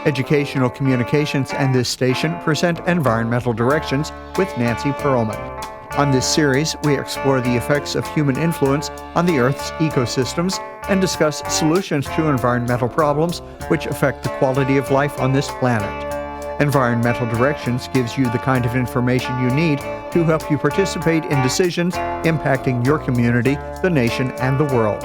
Educational Communications and this station present Environmental Directions with Nancy Pearlman. On this series, we explore the effects of human influence on the Earth's ecosystems and discuss solutions to environmental problems which affect the quality of life on this planet. Environmental Directions gives you the kind of information you need to help you participate in decisions impacting your community, the nation, and the world.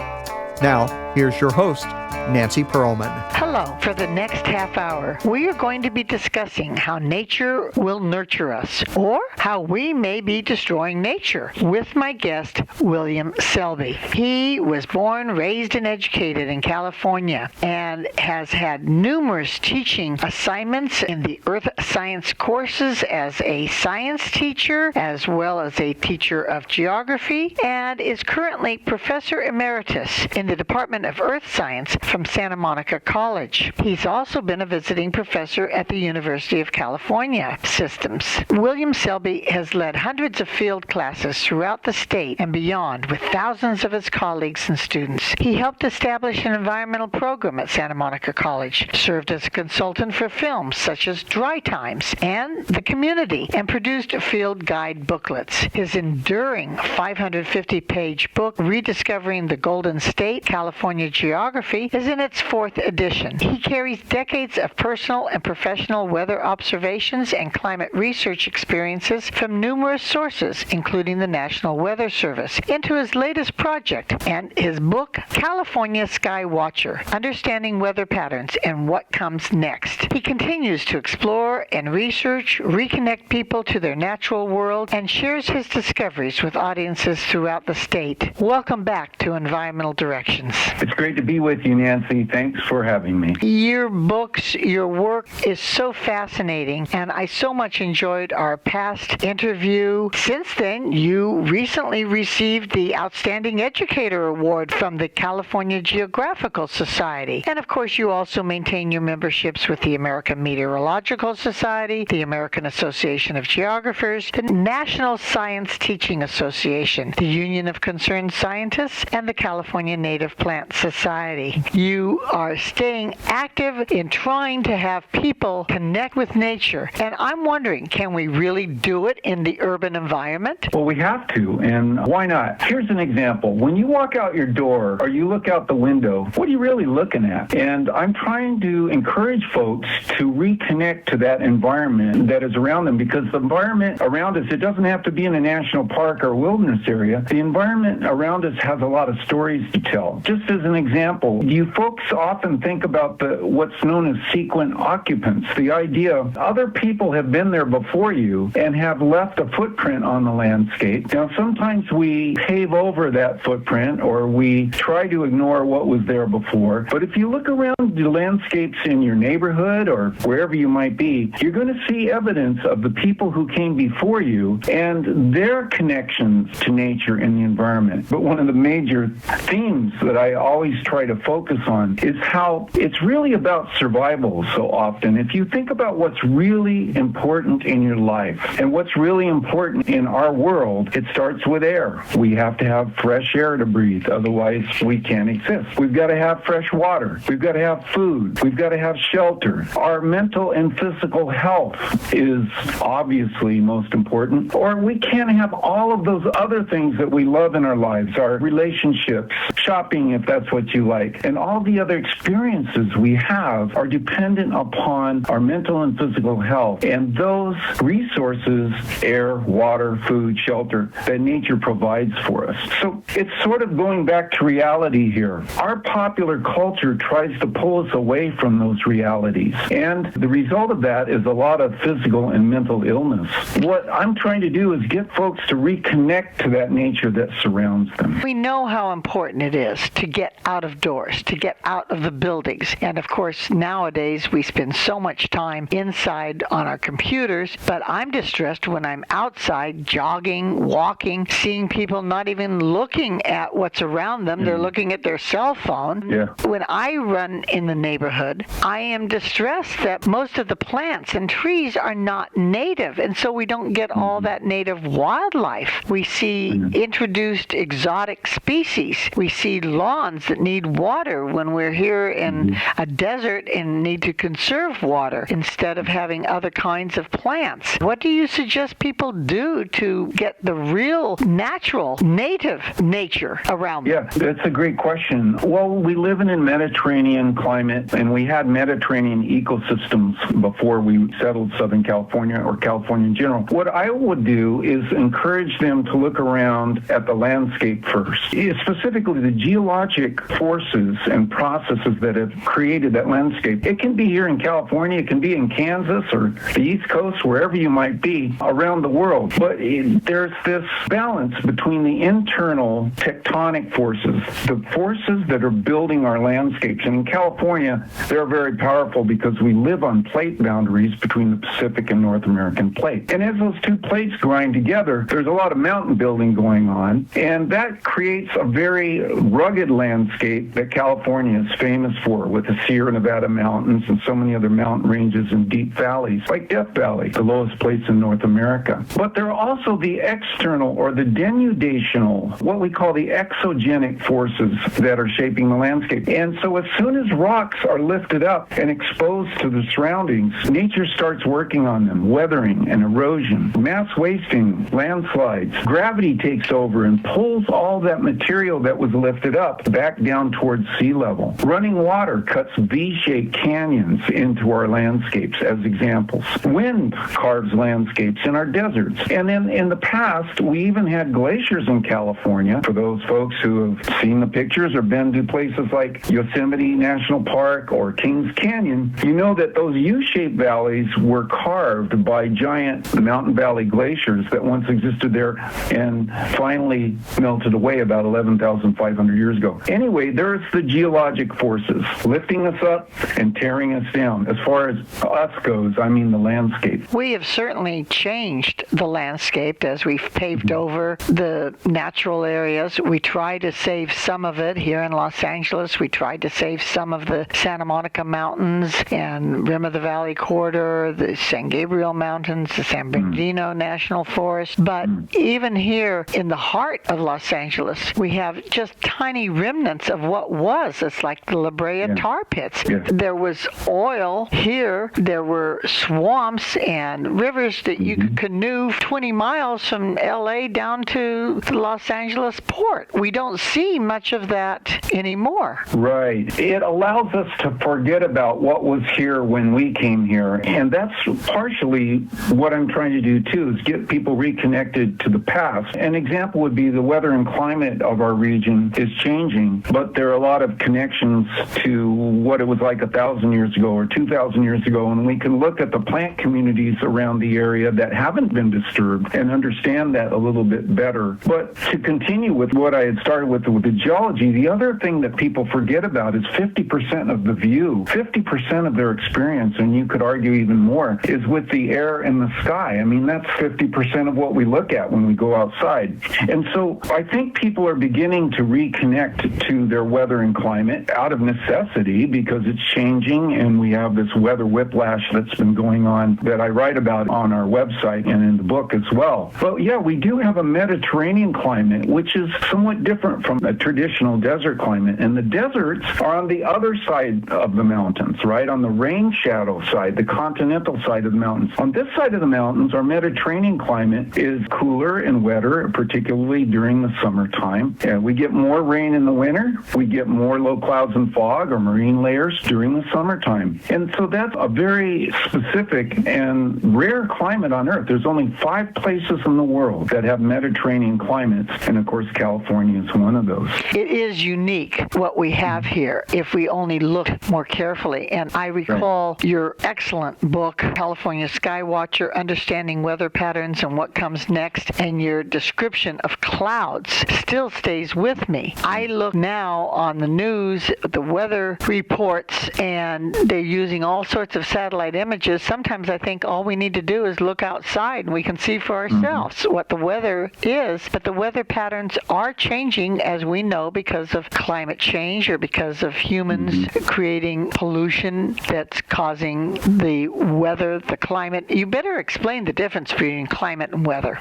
Now, here's your host, Nancy Pearlman. Hello. For the next half hour, we are going to be discussing how nature will nurture us, or how we may be destroying nature, with my guest, William Selby. He was born, raised, and educated in California, and has had numerous teaching assignments in the earth science courses as a science teacher, as well as a teacher of geography, and is currently Professor Emeritus in the Department of Earth Science from Santa Monica College. He's also been a visiting professor at the University of California Systems. William Selby has led hundreds of field classes throughout the state and beyond with thousands of his colleagues and students. He helped establish an environmental program at Santa Monica College, served as a consultant for films such as Dry Times and The Community, and produced field guide booklets. His enduring 550-page book, Rediscovering the Golden State, California Geography, is in its fourth edition. He carries decades of personal and professional weather observations and climate research experiences from numerous sources, including the National Weather Service, into his latest project and his book, California Sky Watcher, Understanding Weather Patterns and What Comes Next. He continues to explore and research, reconnect people to their natural world, and shares his discoveries with audiences throughout the state. Welcome back to Environmental Directions. It's great to be with you, Nancy. Thanks for having me. Your books, your work is so fascinating, and I so much enjoyed our past interview. Since then, you recently received the Outstanding Educator Award from the California Geographical Society. And of course, you also maintain your memberships with the American Meteorological Society, the American Association of Geographers, the National Science Teaching Association, the Union of Concerned Scientists, and the California Native Plant Society. You are staying active in trying to have people connect with nature. And I'm wondering, can we really do it in the urban environment? Well, we have to, and why not? Here's an example. When you walk out your door or you look out the window, what are you really looking at? And I'm trying to encourage folks to reconnect to that environment that is around them, because the environment around us, it doesn't have to be in a national park or wilderness area. The environment around us has a lot of stories to tell. Just as an example, you folks often think about what's known as sequent occupants, the idea other people have been there before you and have left a footprint on the landscape. Now, sometimes we pave over that footprint or we try to ignore what was there before. But if you look around the landscapes in your neighborhood or wherever you might be, you're going to see evidence of the people who came before you and their connections to nature and the environment. But one of the major themes that I always try to focus on is how it's really about survival so often. If you think about what's really important in your life and what's really important in our world, it starts with air. We have to have fresh air to breathe, otherwise we can't exist. We've got to have fresh water. We've got to have food. We've got to have shelter. Our mental and physical health is obviously most important, or we can't have all of those other things that we love in our lives, our relationships, shopping if that's what you like, and all the other experiences we have are dependent upon our mental and physical health. And those resources, air, water, food, shelter, that nature provides for us. So it's sort of going back to reality here. Our popular culture tries to pull us away from those realities. And the result of that is a lot of physical and mental illness. What I'm trying to do is get folks to reconnect to that nature that surrounds them. We know how important it is to get out of doors, to get out of the buildings. And of course, nowadays we spend so much time inside on our computers, but I'm distressed when I'm outside jogging, walking, seeing people not even looking at what's around them. They're looking at their cell phone. Yeah. When I run in the neighborhood, I am distressed that most of the plants and trees are not native, and so we don't get all that native wildlife. We see introduced exotic species. We see lawns ones that need water when we're here in a desert and need to conserve water instead of having other kinds of plants. What do you suggest people do to get the real natural native nature around them? Yeah, that's a great question. Well, we live in a Mediterranean climate, and we had Mediterranean ecosystems before we settled Southern California or California in general. What I would do is encourage them to look around at the landscape first, specifically the geologic forces and processes that have created that landscape. It can be here in California, it can be in Kansas or the East Coast, wherever you might be around the world. But there's this balance between the internal tectonic forces, the forces that are building our landscapes. And in California, they're very powerful because we live on plate boundaries between the Pacific and North American plate. And as those two plates grind together, there's a lot of mountain building going on, and that creates a very rugged landscape that California is famous for, with the Sierra Nevada mountains and so many other mountain ranges and deep valleys, like Death Valley, the lowest place in North America. But there are also the external or the denudational, what we call the exogenic forces that are shaping the landscape. And so as soon as rocks are lifted up and exposed to the surroundings, nature starts working on them, weathering and erosion, mass wasting, landslides. Gravity takes over and pulls all that material that was lifted up back down towards sea level. Running water cuts V-shaped canyons into our landscapes as examples. Wind carves landscapes in our deserts. And then in the past, we even had glaciers in California. For those folks who have seen the pictures or been to places like Yosemite National Park or Kings Canyon, you know that those U-shaped valleys were carved by giant mountain valley glaciers that once existed there and finally melted away about 11,500 years ago. Anyway, there's the geologic forces lifting us up and tearing us down. As far as us goes, I mean the landscape. We have certainly changed the landscape as we've paved over the natural areas. We try to save some of it here in Los Angeles. We tried to save some of the Santa Monica Mountains and Rim of the Valley Corridor, the San Gabriel Mountains, the San Bernardino National Forest. But even here in the heart of Los Angeles, we have just tiny remnants of what was. It's like the La Brea tar pits. There was oil here. There were swamps and rivers that you could canoe 20 miles from L.A. down to the Los Angeles port. We don't see much of that anymore. Right. It allows us to forget about what was here when we came here. And that's partially what I'm trying to do, too, is get people reconnected to the past. An example would be the weather and climate of our region is changing, but there are a lot of connections to what it was like 1,000 years ago or 2,000 years ago, and we can look at the plant communities around the area that haven't been disturbed and understand that a little bit better. But to continue with what I had started with the geology, the other thing that people forget about is 50% of the view, 50% of their experience, and you could argue even more, is with the air and the sky. I mean, that's 50% of what we look at when we go outside. And so I think people are beginning to reconnect to their weather and climate out of necessity because it's changing, and we have this weather whiplash that's been going on that I write about on our website and in the book as well. But yeah, we do have a Mediterranean climate, which is somewhat different from a traditional desert climate. And the deserts are on the other side of the mountains, right? On the rain shadow side, the continental side of the mountains. On this side of the mountains, our Mediterranean climate is cooler and wetter, particularly during the summertime. And we get more rain in the winter. We get more low clouds and fog or marine layers during the summertime. And so that's a very specific and rare climate on Earth. There's only 5 places in the world that have Mediterranean climates, and of course California is one of those. It is unique what we have here if we only look more carefully. And I recall your excellent book, California Skywatcher, Understanding Weather Patterns and What Comes Next, and your description of clouds still stays with me. I look now on the news, the weather reports, and they're using all sorts of satellite images. Sometimes I think all we need to do is look outside and we can see for ourselves what the weather is. But the weather patterns are changing, as we know, because of climate change or because of humans creating pollution that's causing the weather, the climate. You better explain the difference between climate and weather.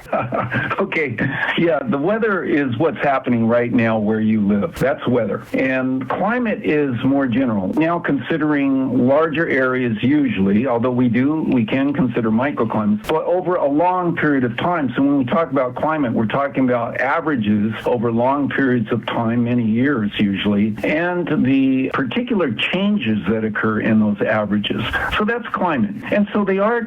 Okay. Yeah, the weather is what's happening right now where you live. That's weather. And climate is more general. Now, considering larger areas usually, although we can consider microclimates, but over a long period of time. So when we talk about climate, we're talking about averages over long periods of time, many years usually, and the particular changes that occur in those averages. So that's climate. And so they are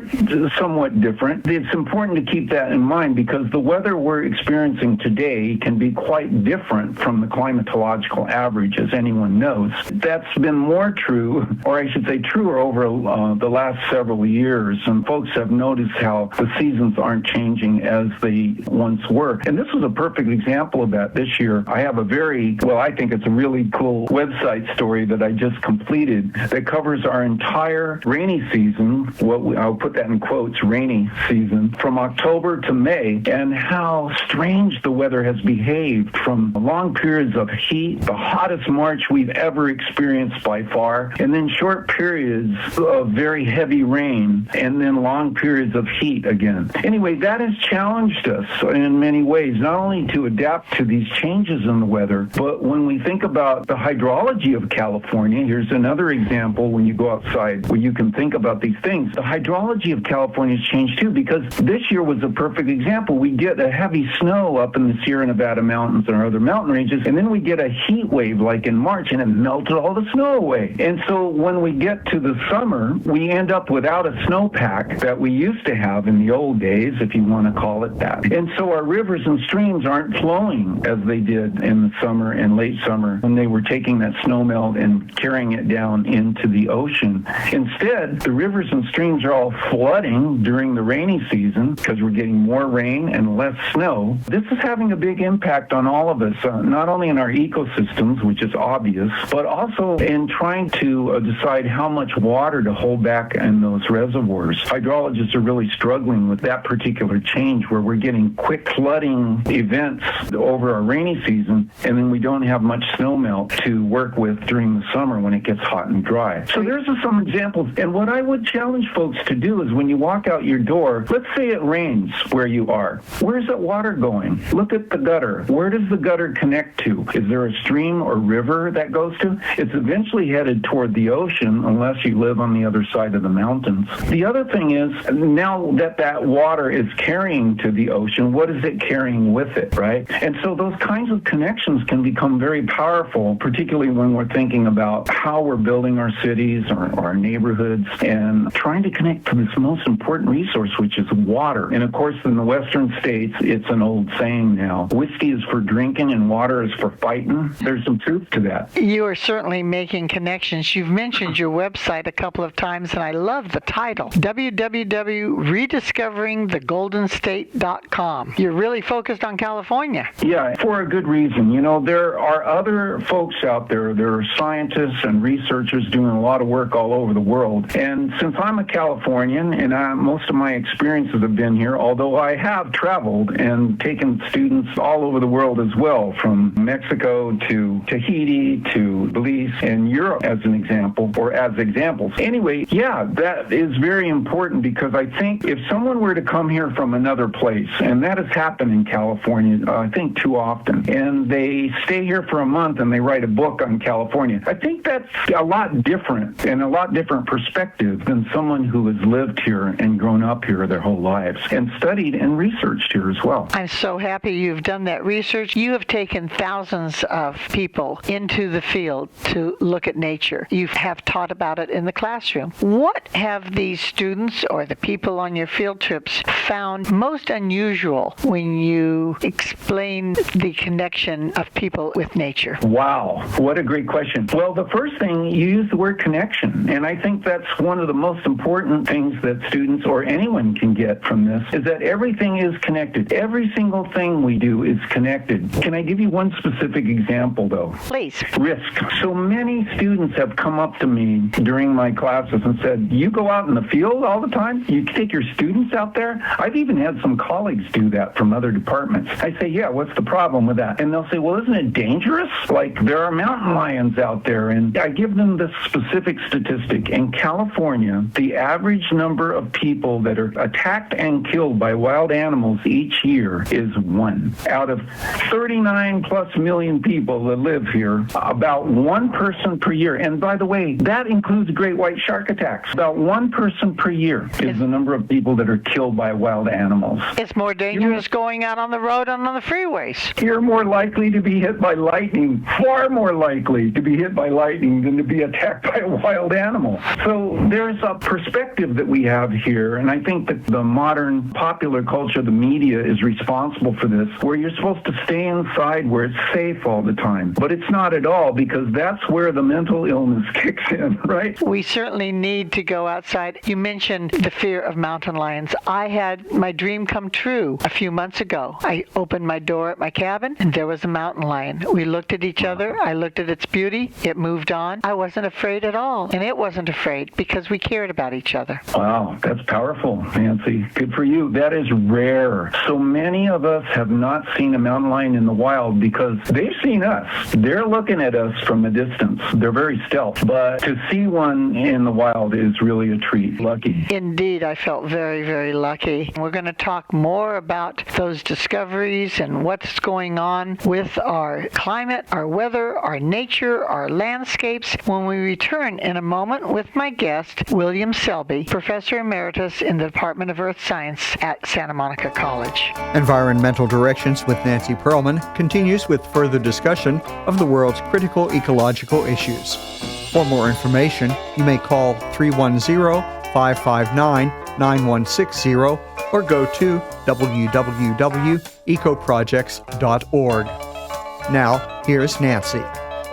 somewhat different. It's important to keep that in mind because the weather we're experiencing today can be quite different from the climatological average, as anyone knows. That's been more true, or I should say truer over the last several years, and folks have noticed how the seasons aren't changing as they once were. And this was a perfect example of that this year. I have I think it's a really cool website story that I just completed that covers our entire rainy season, I'll put that in quotes, rainy season, from October to May, and how strange the weather has behaved from long periods of heat, the hottest March we've ever experienced by far, and then short periods of very heavy rain, and then long periods of heat again. Anyway, that has challenged us in many ways, not only to adapt to these changes in the weather, but when we think about the hydrology of California, here's another example when you go outside where you can think about these things. The hydrology of California has changed too, because this year was a perfect example. We get a heavy snow up in the Sierra Nevada mountains and our other mountain ranges, and then we get a heat wave like in March, and it melted all the snow away. And so when we get to the summer, we end up without a snowpack that we used to have in the old days, if you want to call it that. And so our rivers and streams aren't flowing as they did in the summer and late summer when they were taking that snow melt and carrying it down into the ocean. Instead, the rivers and streams are all flooding during the rainy season because we're getting more rain and less snow. This is having a big impact on all of us, not only in our ecosystems, which is obvious, but also in trying to decide how much water to hold back in those reservoirs. Hydrologists are really struggling with that particular change where we're getting quick flooding events over our rainy season, and then we don't have much snow melt to work with during the summer when it gets hot and dry. So there's some examples. And what I would challenge folks to do is when you walk out your door, let's say it rains where you are. Where's that water going? Look at the gutter. Where does the gutter connect to? Is there a stream or river that goes to? It's eventually headed toward the ocean unless you live on the other side of the mountains. The other thing is, now that water is carrying to the ocean, what is it carrying with it, right? And so those kinds of connections can become very powerful, particularly when we're thinking about how we're building our cities or our neighborhoods and trying to connect to this most important resource, which is water. And of course, in the western states, it's an old saying now. Whiskey is for drinking and water is for fighting. There's some truth to that. You are certainly making connections. You've mentioned your website a couple of times, and I love the title, www.rediscoveringthegolden.state.com. You're really focused on California. Yeah, for a good reason. You know, there are other folks out there. There are scientists and researchers doing a lot of work all over the world. And since I'm a Californian, and most of my experiences have been here, although I have traveled and taken students all over the world as well, from Mexico to Tahiti to Belize and Europe as an example, or as examples. Anyway, yeah, that is very important because I think if someone were to come here from another place, and that has happened in California, I think too often, and they stay here for a month and they write a book on California, I think that's a lot different and a lot different perspective than someone who has lived here and grown up here their whole lives and studied and researched here as well. I'm so happy you've done that research. You have taken thousands of people into the field to look at nature. You have taught about it in the classroom. What have these students or the people on your field trips found most unusual when you explain the connection of people with nature? Wow, what a great question. Well, the first thing, you use the word connection, and I think that's one of the most important things that students or anyone can get from this, is that everything is connected. Every single thing we do is connected. Can I give you one specific example, though? Please. Risk. So many students have come up to me during my classes and said, you go out in the field all the time? You take your students out there? I've even had some colleagues do that from other departments. I say, yeah, what's the problem with that? And they'll say, well, isn't it dangerous? Like, there are mountain lions out there. And I give them this specific statistic. In California, the average number of people that are attacked and killed by wild animals each year is 1. Out of 39 plus million million people that live here, about one person per year, and by the way, that includes great white shark attacks. About one person per year is the number of people that are killed by wild animals. It's more dangerous going out on the road and on the freeways. You're more likely to be hit by lightning, far more likely to be hit by lightning than to be attacked by a wild animal. So there's a perspective that we have here, and I think that the modern popular culture, the media, is responsible for this, where you're supposed to stay inside where it's safe all the time. But it's not at all, because that's where the mental illness kicks in, right? We certainly need to go outside. You mentioned the fear of mountain lions. I had my dream come true a few months ago. I opened my door at my cabin, and there was a mountain lion. We looked at each other. I looked at its beauty. It moved on. I wasn't afraid at all, and it wasn't afraid because we cared about each other. Wow, that's powerful, Nancy. Good for you. That is rare. So many of us have not seen a mountain lion in the wild because they've seen us. They're looking at us from a distance. They're very stealth. But to see one in the wild is really a treat. Lucky. Indeed, I felt very, very lucky. We're going to talk more about those discoveries and what's going on with our climate, our weather, our nature, our landscapes when we return in a moment with my guest, William Selby, Professor Emeritus in the Department of Earth Science at Santa Monica College. Environmental Directions with Nancy Perlman continues with further discussion of the world's critical ecological issues. For more information, you may call 310-559-9160 or go to www.ecoprojects.org. Now, here's Nancy.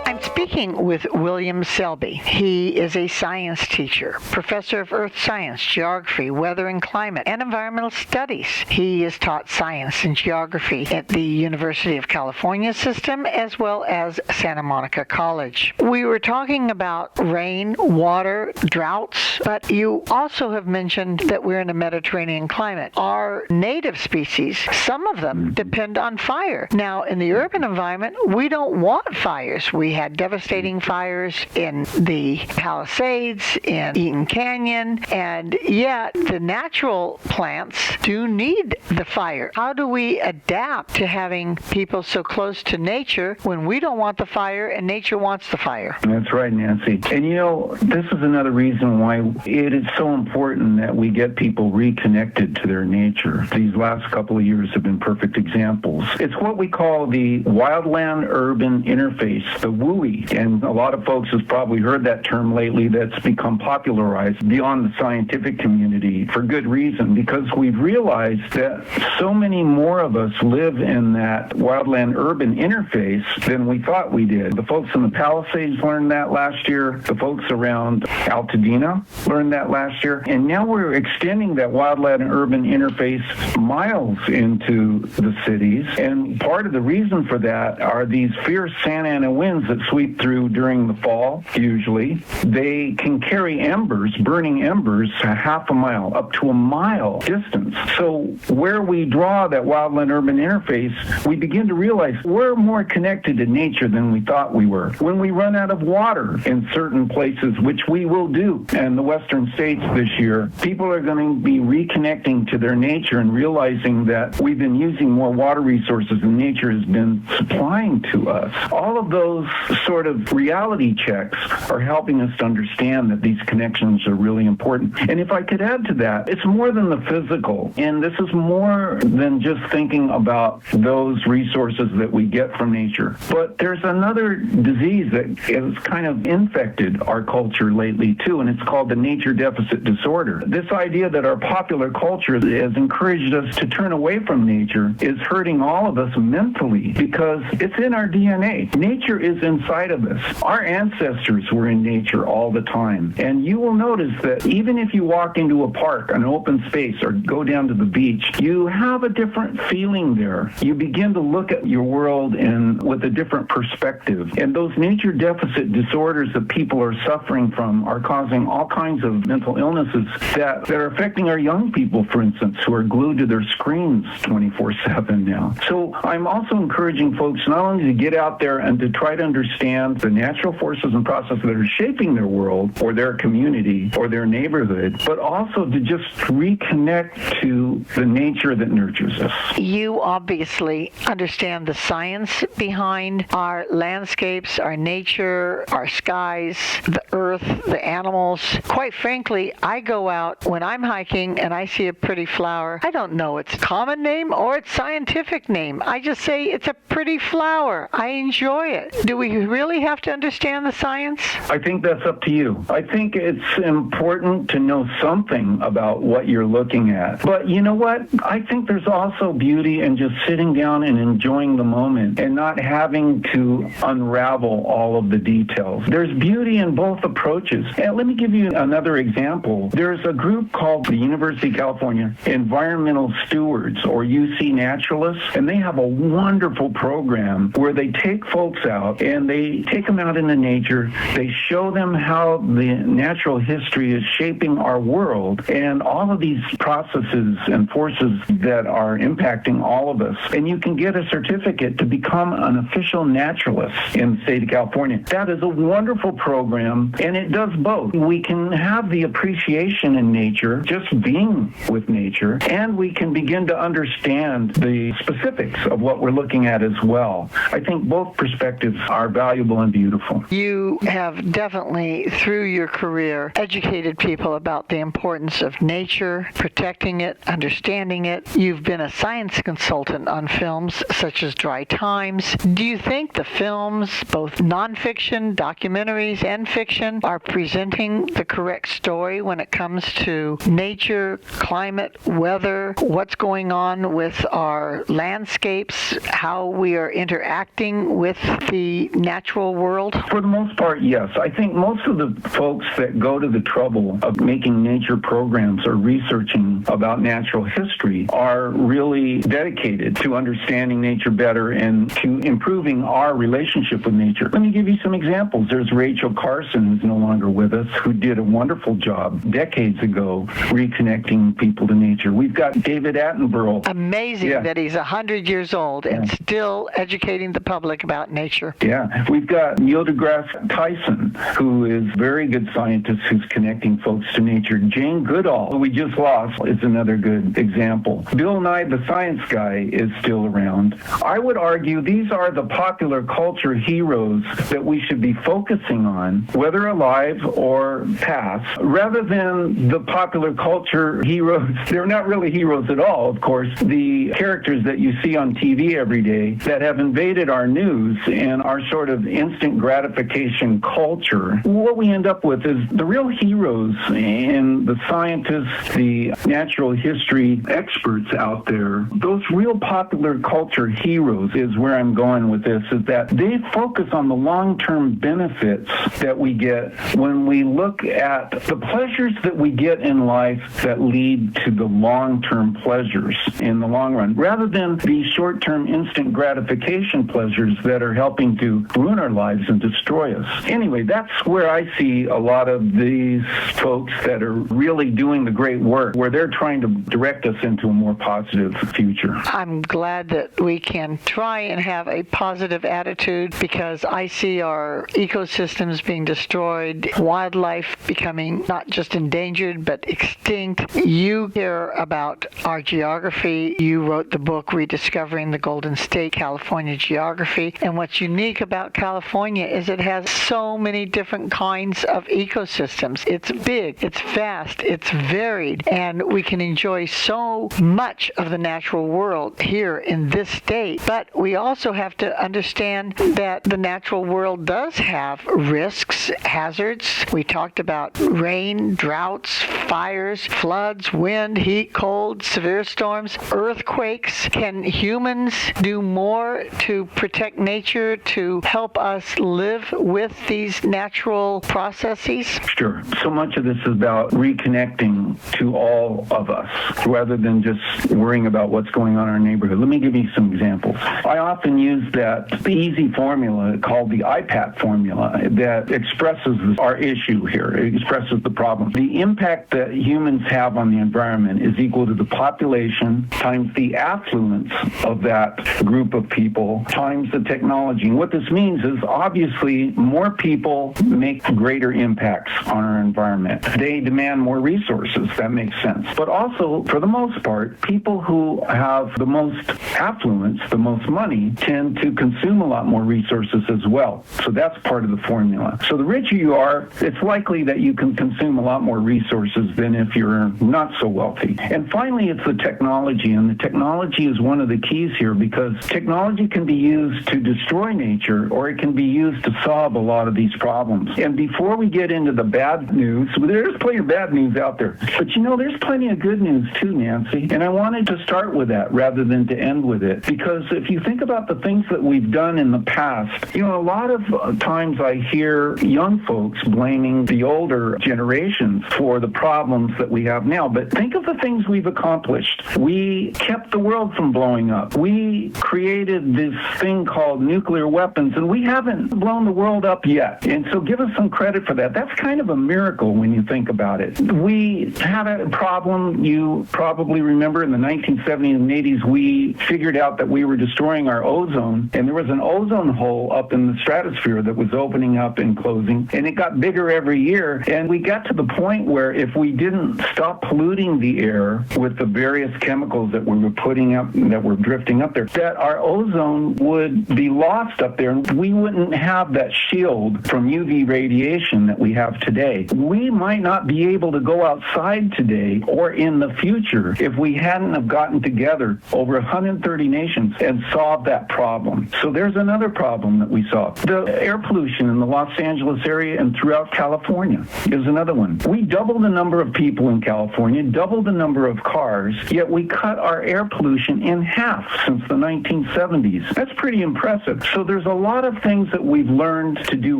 I'm speaking with William Selby. He is a science teacher, professor of earth science, geography, weather and climate, and environmental studies. He has taught science and geography at the University of California system as well as Santa Monica College. We were talking about rain, water, droughts, but you also have mentioned that we're in a Mediterranean climate. Our native species, some of them depend on fire. Now, in the urban environment, we don't want fires. We had devastating fires in the Palisades, in Eaton Canyon, and yet the natural plants do need the fire. How do we adapt to having people so close to nature when we don't want the fire and nature wants the fire? That's right, Nancy. And you know, this is another reason why it is so important that we get people reconnected to their nature. These last couple of years have been perfect examples. It's what we call the wildland-urban interface, the WUI. And a lot of folks have probably heard that term lately. That's become popularized beyond the scientific community for good reason, because we've realized that so many more of us live in that wildland-urban interface than we thought we did. The folks in the Palisades learned that last year. The folks around Altadena learned that last year. And now we're extending that wildland-urban interface miles into the cities. And part of the reason for that are these fierce Santa Ana winds that sweep through during the fall, usually. They can carry embers, burning embers, a half a mile, up to a mile distance. So where we draw that wildland-urban interface, we begin to realize we're more connected to nature than we thought we were. When we run out of water in certain places, which we will do in the western states this year, people are going to be reconnecting to their nature and realizing that we've been using more water resources than nature has been supplying to us. All of those sort of reality checks are helping us to understand that these connections are really important. And if I could add to that, it's more than the physical. And this is more than just thinking about those resources that we get from nature. But there's another disease that has kind of infected our culture lately too, and it's called the nature deficit disorder. This idea that our popular culture has encouraged us to turn away from nature is hurting all of us mentally because it's in our DNA. Nature is inside of us. Our ancestors were in nature all the time. And you will notice that even if you walk into a park, an open space, or go down to the beach, you have a different feeling there. You begin to look at your world with a different perspective. And those nature deficit disorders that people are suffering from are causing all kinds of mental illnesses that are affecting our young people, for instance, who are glued to their screens 24/7 now. So I'm also encouraging folks not only to get out there and to try to understand the natural forces and processes that are shaping their world or their community or their neighborhood, but also to just reconnect to the nature that nurtures us. You obviously understand the science behind behind our landscapes, our nature, our skies, the earth, the animals. Quite frankly, I go out when I'm hiking and I see a pretty flower. I don't know its common name or its scientific name. I just say it's a pretty flower. I enjoy it. Do we really have to understand the science? I think that's up to you. I think it's important to know something about what you're looking at. But you know what? I think there's also beauty in just sitting down and enjoying the moment and not having to unravel all of the details. There's beauty in both approaches. And let me give you another example. There's a group called the University of California Environmental Stewards, or UC Naturalists, and they have a wonderful program where they take folks out and they take them out into nature. They show them how the natural history is shaping our world and all of these processes and forces that are impacting all of us. And you can get a certificate to become an official naturalist in the state of California. That is a wonderful program, and it does both. We can have the appreciation in nature, just being with nature, and we can begin to understand the specifics of what we're looking at as well. I think both perspectives are valuable and beautiful. You have definitely, through your career, educated people about the importance of nature, protecting it, understanding it. You've been a science consultant on films such as Dry Times. Do you think the films, both nonfiction, documentaries, and fiction, are presenting the correct story when it comes to nature, climate, weather, what's going on with our landscapes, how we are interacting with the natural world? For the most part, yes. I think most of the folks that go to the trouble of making nature programs or researching about natural history are really dedicated to understanding nature better and to improving our relationship with nature. Let me give you some examples. There's Rachel Carson, who's no longer with us, who did a wonderful job decades ago reconnecting people to nature. We've got David Attenborough. Amazing that he's 100 years old and still educating the public about nature. Yeah. We've got Neil deGrasse Tyson, who is a very good scientist who's connecting folks to nature. Jane Goodall, who we just lost, is another good example. Bill Nye, the science guy, is still around. I would argue these are the popular culture heroes that we should be focusing on, whether alive or past, rather than the popular culture heroes. They're not really heroes at all, of course. The characters that you see on TV every day that have invaded our news and our sort of instant gratification culture, what we end up with is the real heroes and the scientists, the natural history experts out there. Those real popular culture heroes is where I'm going with this, is that they focus on the long-term benefits that we get when we look at the pleasures that we get in life that lead to the long-term pleasures in the long run, rather than the short-term instant gratification pleasures that are helping to ruin our lives and destroy us. Anyway, that's where I see a lot of these folks that are really doing the great work, where they're trying to direct us into a more positive future. I'm glad that we can try and have a positive attitude, because I see our ecosystems being destroyed, wildlife becoming not just endangered but extinct. You care about our geography. You wrote the book Rediscovering the Golden State, California Geography. And what's unique about California is it has so many different kinds of ecosystems. It's big, it's vast, it's varied, and we can enjoy so much of the natural world here in this state. But we also have to understand that the natural world does have risks, hazards. We talked about rain, droughts, fires, floods, wind, heat, cold, severe storms, earthquakes. Can humans do more to protect nature, to help us live with these natural processes? Sure. So much of this is about reconnecting to all of us rather than just worrying about what's going on in our neighborhood. Let me give you some examples. I often use the easy formula called the IPAT formula that expresses our issue here. It expresses the problem. The impact that humans have on the environment is equal to the population times the affluence of that group of people times the technology. And what this means is obviously more people make greater impacts on our environment. They demand more resources. resources. That makes sense. But also, for the most part, people who have the most affluence, the most money, tend to consume a lot more resources as well. So that's part of the formula. So the richer you are, it's likely that you can consume a lot more resources than if you're not so wealthy. And finally, it's the technology. And the technology is one of the keys here, because technology can be used to destroy nature, or it can be used to solve a lot of these problems. And before we get into the bad news, there's plenty of bad news out there. But there's plenty of good news too, Nancy. And I wanted to start with that rather than to end with it. Because if you think about the things that we've done in the past, a lot of times I hear young folks blaming the older generations for the problems that we have now. But think of the things we've accomplished. We kept the world from blowing up. We created this thing called nuclear weapons, and we haven't blown the world up yet. And so give us some credit for that. That's kind of a miracle when you think about it. We had a problem, you probably remember, in the 1970s and 80s, we figured out that we were destroying our ozone, and there was an ozone hole up in the stratosphere that was opening up and closing, and it got bigger every year. And we got to the point where if we didn't stop polluting the air with the various chemicals that we were putting up, that were drifting up there, that our ozone would be lost up there, and we wouldn't have that shield from UV radiation that we have today. We might not be able to go outside today or in the future if we hadn't have gotten together over 130 nations and solved that problem. So there's another problem that we saw. The air pollution in the Los Angeles area and throughout California is another one. We doubled the number of people in California, doubled the number of cars, yet we cut our air pollution in half since the 1970s. That's pretty impressive. So there's a lot of things that we've learned to do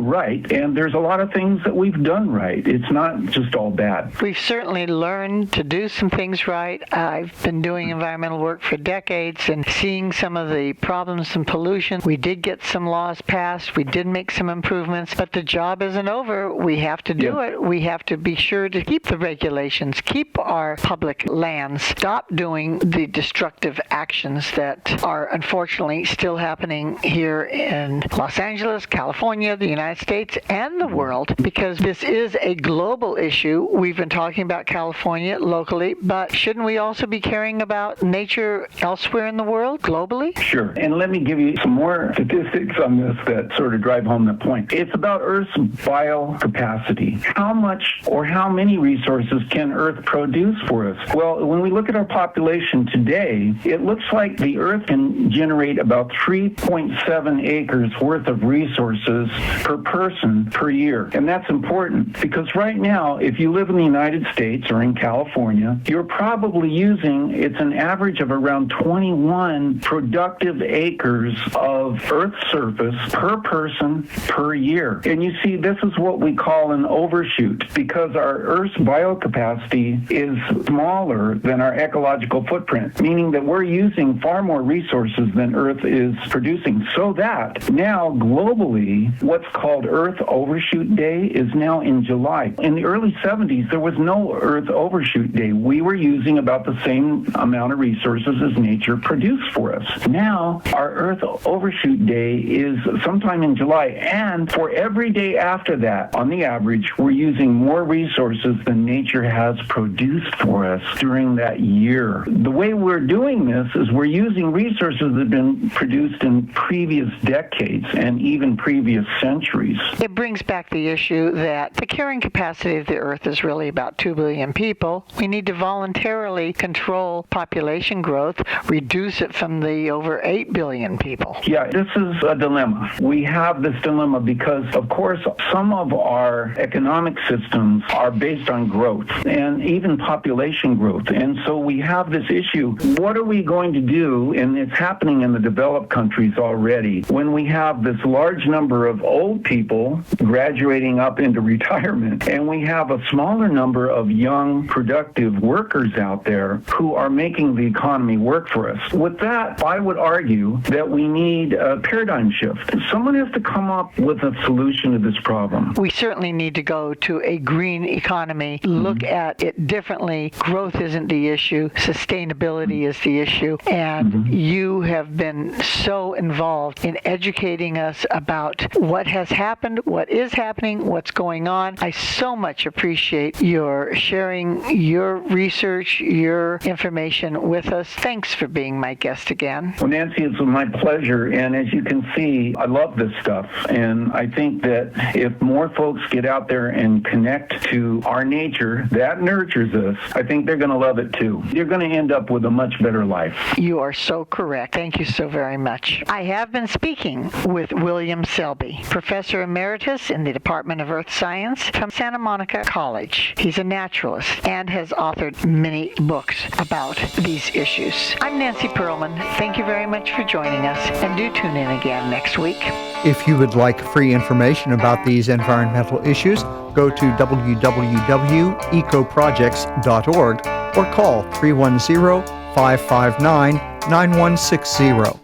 right, and there's a lot of things that we've done right. It's not just all bad. We've certainly learned to do some things right. I've been doing environmental work for decades and seeing some of the problems and pollution. We did get some laws passed. We did make some improvements, but the job isn't over. We have to do it. We have to be sure to keep the regulations, keep our public lands, stop doing the destructive actions that are unfortunately still happening here in Los Angeles, California, the United States, and the world, because this is a global issue. We've been talking about California locally, but shouldn't we also be caring about nature elsewhere in the world, globally? Sure. And let me give you some more statistics on this that sort of drive home the point. It's about Earth's biocapacity. How much or how many resources can Earth produce for us? Well, when we look at our population today, it looks like the Earth can generate about 3.7 acres worth of resources per person per year. And that's important because right now, if you live in the United States or in California, you're probably using, it's an average of around 21 productive acres of Earth surface per person per year. And you see, this is what we call an overshoot because our Earth's biocapacity is smaller than our ecological footprint, meaning that we're using far more resources than Earth is producing. So that now globally, what's called Earth Overshoot Day is now in July. In the early 70s, there was no Earth Overshoot Day. We were using about the same amount of resources as nature produced for us. Now, our Earth Overshoot Day is sometime in July, and for every day after that, on the average, we're using more resources than nature has produced for us during that year. The way we're doing this is we're using resources that have been produced in previous decades and even previous centuries. It brings back the issue that the carrying capacity of the Earth is really about 2 billion people. We need to voluntarily control population growth, reduce it from the over 8 billion people. Yeah, this is a dilemma. We have this dilemma because, of course, some of our economic systems are based on growth and even population growth. And so we have this issue. What are we going to do? And it's happening in the developed countries already. When we have this large number of old people graduating up into retirement, and we have a smaller number of young, productive workers out there who are making the economy work for us. With that, I would argue that we need a paradigm shift. Someone has to come up with a solution to this problem. We certainly need to go to a green economy, look at it differently. Growth isn't the issue, sustainability is the issue, and you have been so involved in educating us about what has happened, what is happening, what's going on. I so much appreciate your sharing your research, your information with us. Thanks for being my guest again. Well, Nancy, it's my pleasure. And as you can see, I love this stuff. And I think that if more folks get out there and connect to our nature that nurtures us, I think they're going to love it too. You're going to end up with a much better life. You are so correct. Thank you so very much. I have been speaking with William Selby, Professor Emeritus in the Department of Earth Science from Santa Monica College. He's a naturalist and has authored many books about these issues. I'm Nancy Pearlman. Thank you very much for joining us, and do tune in again next week. If you would like free information about these environmental issues, go to www.ecoprojects.org or call 310-559-9160.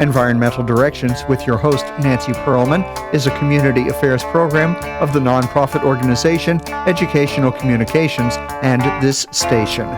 Environmental Directions with your host, Nancy Pearlman, is a community affairs program of the nonprofit organization Educational Communications and this station.